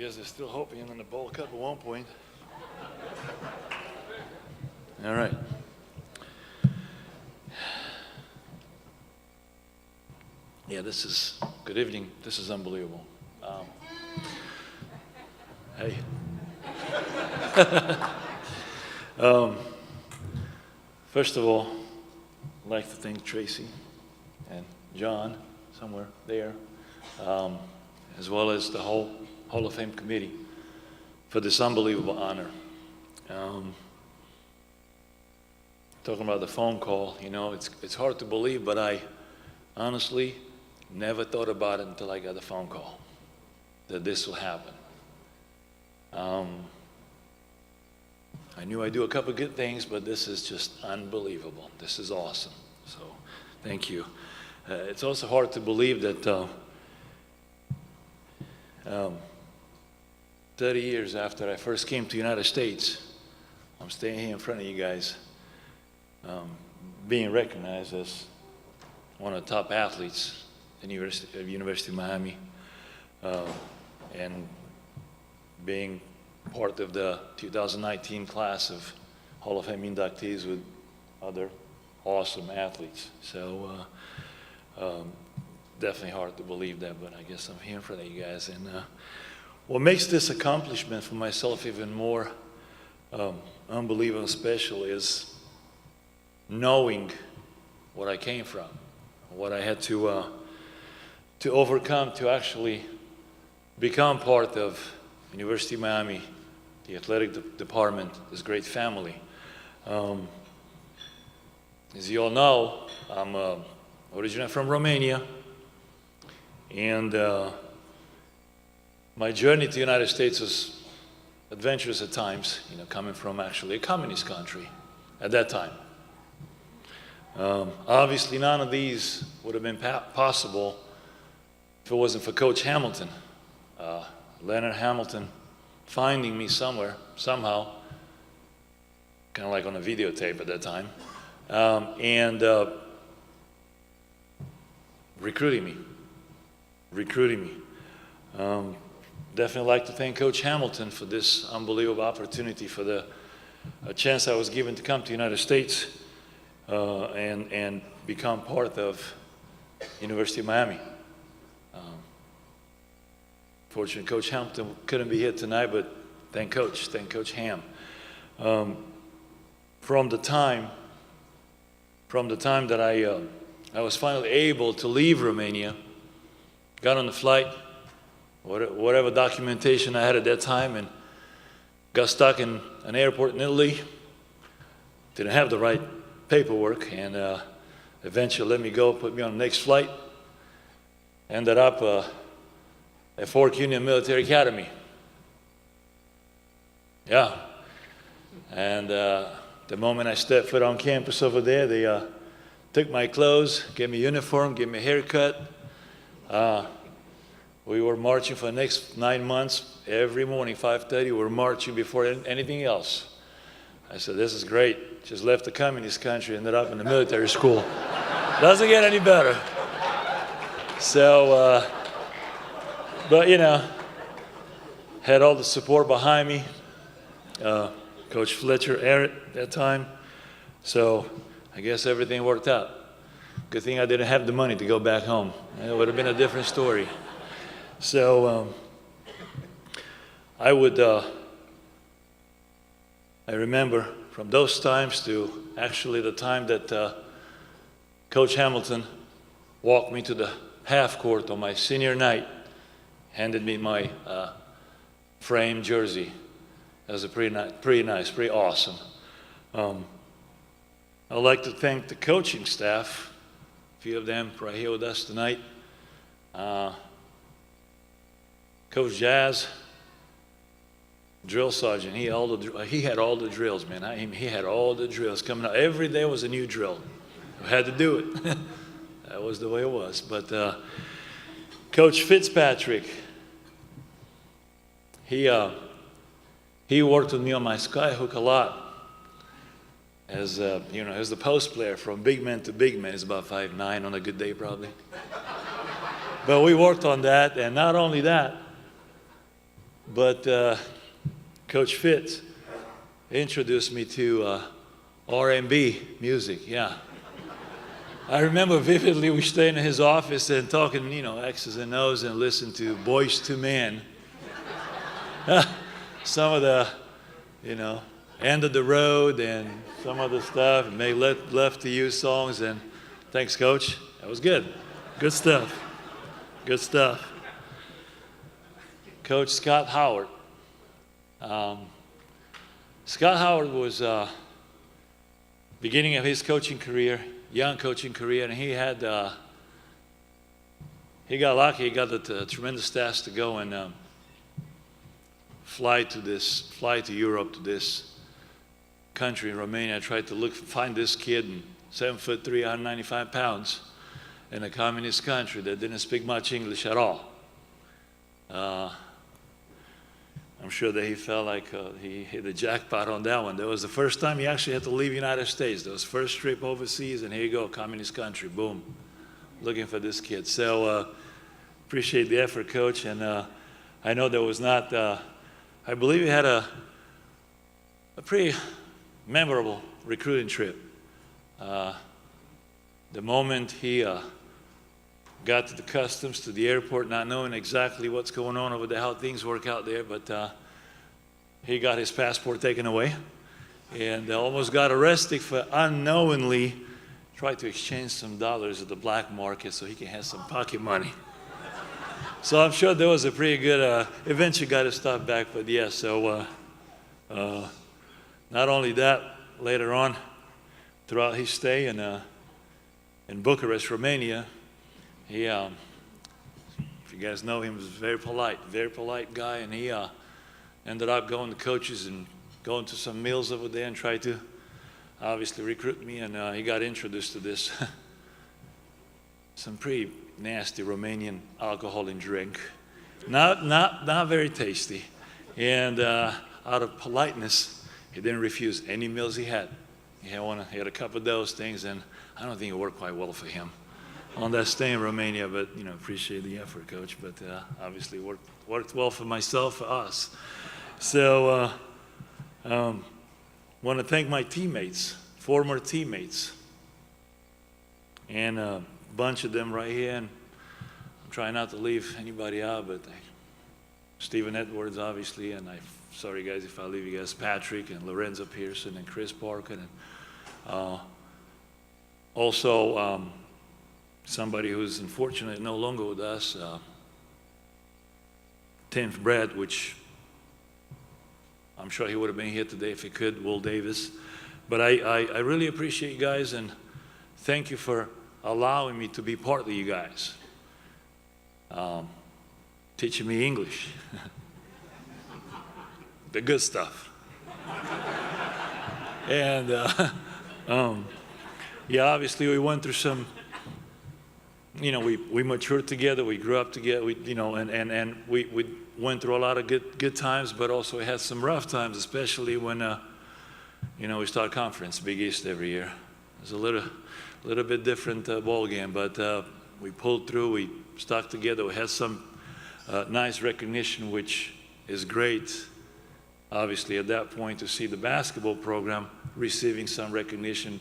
guess they're still hoping on the ball cut at one point. All right. Yeah, this is, good evening. This is unbelievable. Hey. First of all, I'd like to thank Tracy and John, somewhere there, as well as the whole Hall of Fame committee for this unbelievable honor. Talking about the phone call, you know, it's hard to believe, but I honestly never thought about it until I got the phone call that this will happen. I knew I'd do a couple good things, but this is just unbelievable. This is awesome. So, thank you. It's also hard to believe that 30 years after I first came to the United States, I'm staying here in front of you guys, being recognized as one of the top athletes at the University of Miami, and being part of the 2019 class of Hall of Fame inductees with other awesome athletes. So definitely hard to believe that, but I guess I'm here in front of you guys. And what makes this accomplishment for myself even more unbelievable and special is knowing what I came from, what I had to overcome to actually become part of University of Miami, the athletic department, this great family. As you all know, I'm originally from Romania, and my journey to the United States was adventurous at times, you know, coming from actually a communist country at that time. Obviously, none of these would have been possible if it wasn't for Coach Hamilton. Leonard Hamilton finding me somewhere, somehow, kind of like on a videotape at that time, and recruiting me. Definitely like to thank Coach Hamilton for this unbelievable opportunity, for the chance I was given to come to the United States and become part of University of Miami. Fortunately, Coach Hamilton couldn't be here tonight, but thank Coach Ham. From the time that I was finally able to leave Romania, got on the flight, whatever documentation I had at that time, and got stuck in an airport in Italy. Didn't have the right paperwork, and eventually let me go, put me on the next flight. Ended up at Fort Union Military Academy. Yeah. And the moment I stepped foot on campus over there, they took my clothes, gave me a uniform, gave me a haircut. We were marching for the next 9 months. Every morning, 5:30, we were marching before anything else. I said, this is great. Just left the communist country, ended up in the military school. Doesn't get any better. So, but you know, had all the support behind me. Coach Fletcher at that time. So I guess everything worked out. Good thing I didn't have the money to go back home. It would have been a different story. So I remember from those times to actually the time that Coach Hamilton walked me to the half court on my senior night, handed me my framed jersey. That was pretty nice, pretty awesome. I'd like to thank the coaching staff, a few of them right here with us tonight. Coach Jazz, drill sergeant, he had all the drills, man. He had all the drills coming out. Every day was a new drill. We had to do it. That was the way it was. But Coach Fitzpatrick, he worked with me on my skyhook a lot. As you know, as the post player from big man to big man. He's about 5'9" on a good day, probably. But we worked on that, and not only that, But Coach Fitz introduced me to R&B music, yeah. I remember vividly we stayed in his office and talking, X's and O's and listened to Boys to Men. Some of the, End of the Road and some other stuff, and they left to you songs, and thanks, Coach. That was good. Good stuff. Good stuff. Coach Scott Howard. Scott Howard was beginning of his coaching career, young coaching career, and he got lucky. He got the tremendous task to go and fly to Europe, to this country in Romania. I tried to find this kid, 7'3", 195 pounds, in a communist country that didn't speak much English at all. I'm sure that he felt like he hit the jackpot on that one. That was the first time he actually had to leave the United States. That was first trip overseas, and here you go, communist country, boom, looking for this kid. So appreciate the effort, Coach, and I know there was not, I believe he had a pretty memorable recruiting trip. The moment he got to the customs, to the airport, not knowing exactly what's going on over there, how things work out there, but he got his passport taken away and almost got arrested for unknowingly trying to exchange some dollars at the black market so he can have some pocket money. So I'm sure there was a pretty good, eventually got his stuff back, but yeah, so not only that, later on, throughout his stay in Bucharest, Romania, he, if you guys know him, was very polite guy, and he ended up going to coaches and going to some meals over there and tried to obviously recruit me, and he got introduced to this some pretty nasty Romanian alcohol and drink. Not very tasty. And out of politeness, he didn't refuse any meals he had. He had a couple of those things, and I don't think it worked quite well for him on that stay in Romania, but appreciate the effort, Coach. But obviously worked well for myself, for us. So want to thank my teammates, former teammates, and a bunch of them right here. And I'm trying not to leave anybody out, but Stephen Edwards, obviously, and sorry guys if I leave you guys, Patrick and Lorenzo Pearson and Chris Parker, and also somebody who's unfortunately no longer with us, 10th Brad, which I'm sure he would have been here today if he could, Will Davis. But I really appreciate you guys, and thank you for allowing me to be part of you guys, teaching me English, the good stuff. And yeah, obviously we went through some, we matured together, we grew up together, and we went through a lot of good times, but also we had some rough times, especially when, we start conference, Big East every year. It was a little bit different ball game, but we pulled through, we stuck together, we had some nice recognition, which is great, obviously, at that point, to see the basketball program receiving some recognition,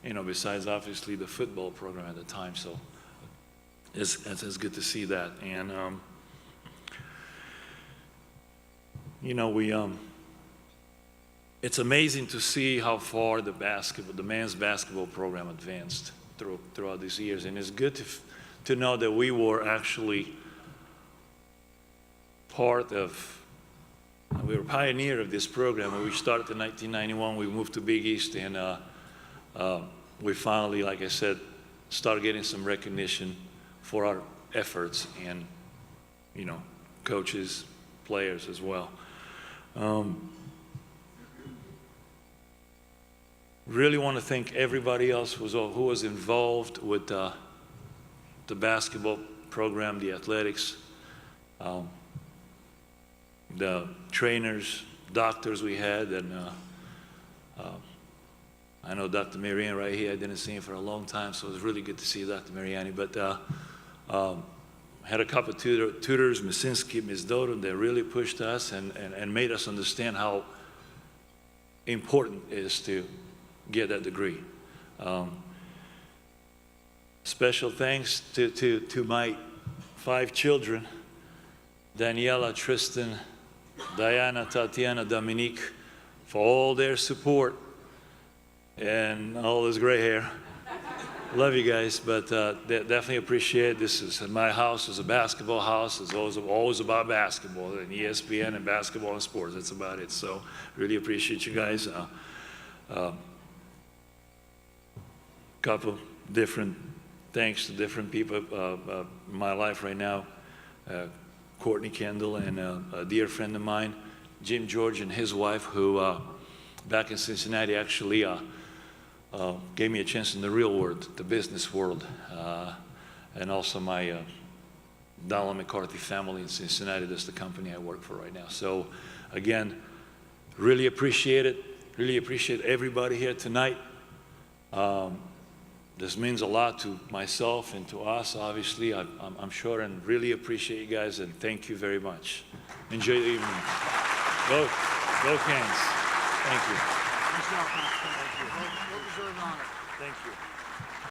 besides obviously the football program at the time. So it's good to see that. And it's amazing to see how far the men's basketball program advanced throughout these years, and it's good to know that we were actually we were pioneer of this program. When we started in 1991, we moved to Big East, and we finally, like I said, started getting some recognition for our efforts, and coaches, players as well. Really want to thank everybody else who was involved with the basketball program, the athletics, the trainers, doctors we had, and I know Dr. Mariani right here. I didn't see him for a long time, so it was really good to see Dr. Mariani. But Had a couple of tutors, Misinski, Ms. Dodo, that really pushed us and made us understand how important it is to get that degree. Special thanks to my 5 children, Daniela, Tristan, Diana, Tatiana, Dominique, for all their support and all this gray hair. Love you guys, but definitely appreciate it. This is my house. Is a basketball house. It's always about basketball and ESPN and basketball and sports. That's about it. So really appreciate you guys. Couple different thanks to different people in my life right now. Courtney Kendall and a dear friend of mine, Jim George and his wife, who back in Cincinnati actually gave me a chance in the real world, the business world, and also my Donald McCarthy family in Cincinnati. That's the company I work for right now. So again, really appreciate it. Really appreciate everybody here tonight. This means a lot to myself and to us, obviously, I'm sure, and really appreciate you guys, and thank you very much. Enjoy the evening. Go Canes. Thank you. Well deserved honor. Thank you.